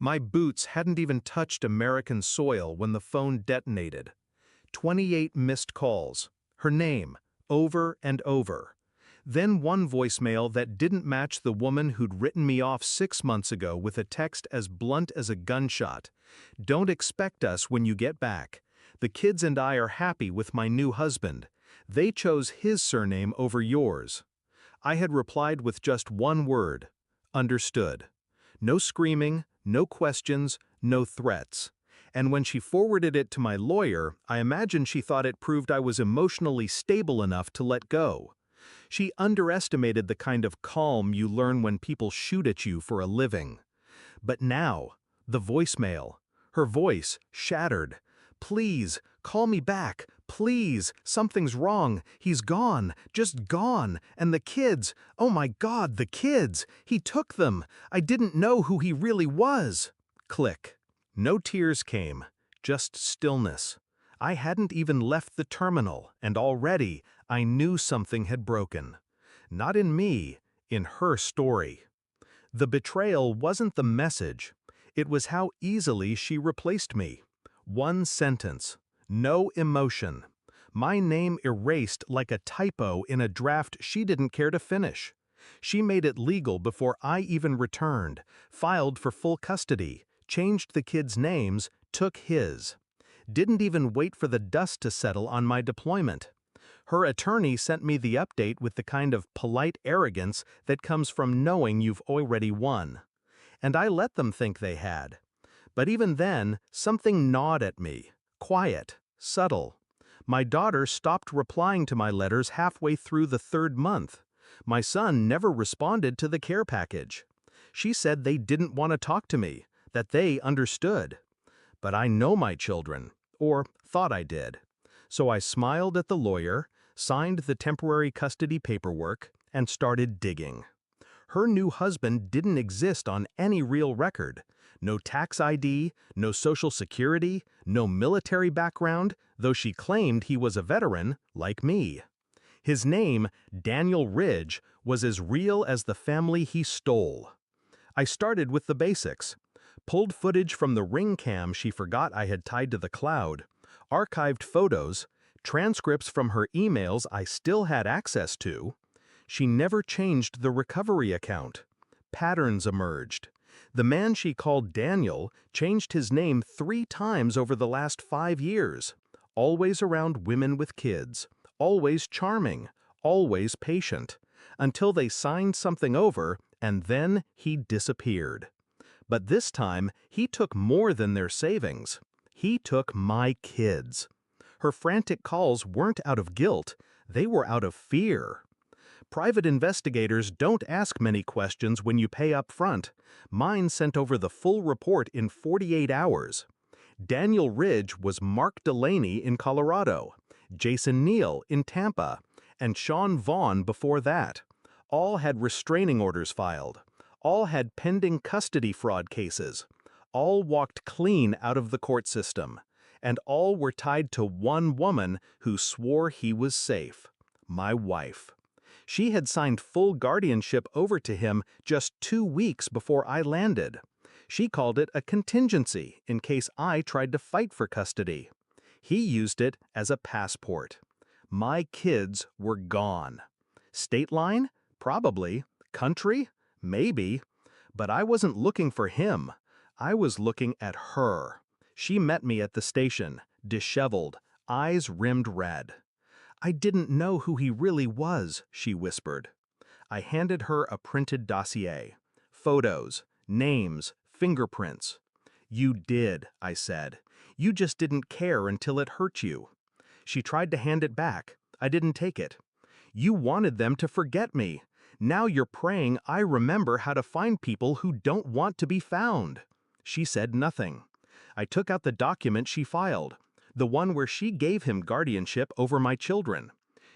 My boots hadn't even touched American soil when the phone detonated. 28 missed calls. Her name, over and over. Then one voicemail that didn't match the woman who'd written me off 6 months ago with a text as blunt as a gunshot. "Don't expect us when you get back. The kids and I are happy with my new husband. They chose his surname over yours." I had replied with just one word: understood. No screaming, no questions, no threats. And when she forwarded it to my lawyer, I imagine she thought it proved I was emotionally stable enough to let go. She underestimated the kind of calm you learn when people shoot at you for a living. But now, the voicemail, her voice shattered. "Please, call me back. Please, something's wrong. He's gone, just gone. And the kids, oh my God, the kids. He took them. I didn't know who he really was." Click. No tears came, just stillness. I hadn't even left the terminal, and already I knew something had broken. Not in me, in her story. The betrayal wasn't the message. It was how easily she replaced me. One sentence. No emotion. My name erased like a typo in a draft she didn't care to finish. She made it legal before I even returned, filed for full custody, changed the kids' names, took his. Didn't even wait for the dust to settle on my deployment. Her attorney sent me the update with the kind of polite arrogance that comes from knowing you've already won. And I let them think they had. But even then, something gnawed at me. Quiet, subtle. My daughter stopped replying to my letters halfway through the 3rd month. My son never responded to the care package. She said they didn't want to talk to me, that they understood. But I know my children, or thought I did. So I smiled at the lawyer, signed the temporary custody paperwork, and started digging. Her new husband didn't exist on any real record. No tax ID, no social security, no military background, though she claimed he was a veteran, like me. His name, Daniel Ridge, was as real as the family he stole. I started with the basics. Pulled footage from the ring cam she forgot I had tied to the cloud, archived photos, transcripts from her emails I still had access to. She never changed the recovery account. Patterns emerged. The man she called Daniel changed his name 3 times over the last 5 years. Always around women with kids. Always charming. Always patient. Until they signed something over, and then he disappeared. But this time, he took more than their savings. He took my kids. Her frantic calls weren't out of guilt. They were out of fear. Private investigators don't ask many questions when you pay up front. Mine sent over the full report in 48 hours. Daniel Ridge was Mark Delaney in Colorado, Jason Neal in Tampa, and Sean Vaughn before that. All had restraining orders filed. All had pending custody fraud cases. All walked clean out of the court system. And all were tied to one woman who swore he was safe. My wife. She had signed full guardianship over to him just 2 weeks before I landed. She called it a contingency in case I tried to fight for custody. He used it as a passport. My kids were gone. State line? Probably. Country? Maybe. But I wasn't looking for him. I was looking at her. She met me at the station, disheveled, eyes rimmed red. "I didn't know who he really was," she whispered. I handed her a printed dossier. Photos, names, fingerprints. "You did," I said. "You just didn't care until it hurt you." She tried to hand it back. I didn't take it. "You wanted them to forget me. Now you're praying I remember how to find people who don't want to be found." She said nothing. I took out the document she filed, the one where she gave him guardianship over my children.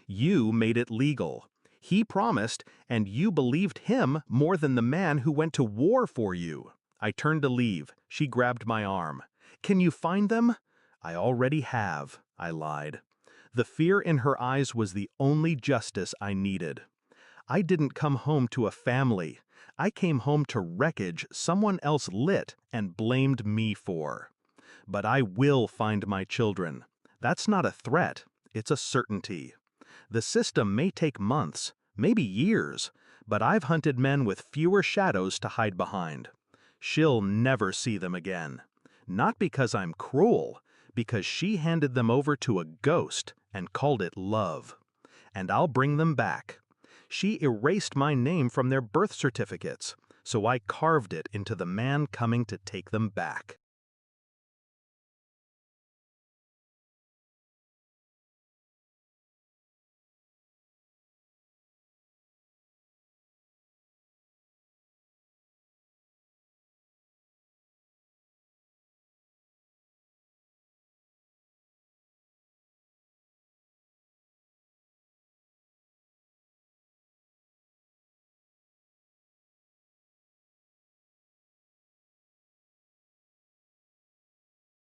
"You made it legal. He promised, and you believed him more than the man who went to war for you." I turned to leave. She grabbed my arm. "Can you find them?" "I already have," I lied. The fear in her eyes was the only justice I needed. I didn't come home to a family. I came home to wreckage someone else lit and blamed me for. But I will find my children. That's not a threat, it's a certainty. The system may take months, maybe years, but I've hunted men with fewer shadows to hide behind. She'll never see them again. Not because I'm cruel, because she handed them over to a ghost and called it love. And I'll bring them back. She erased my name from their birth certificates, so I carved it into the man coming to take them back.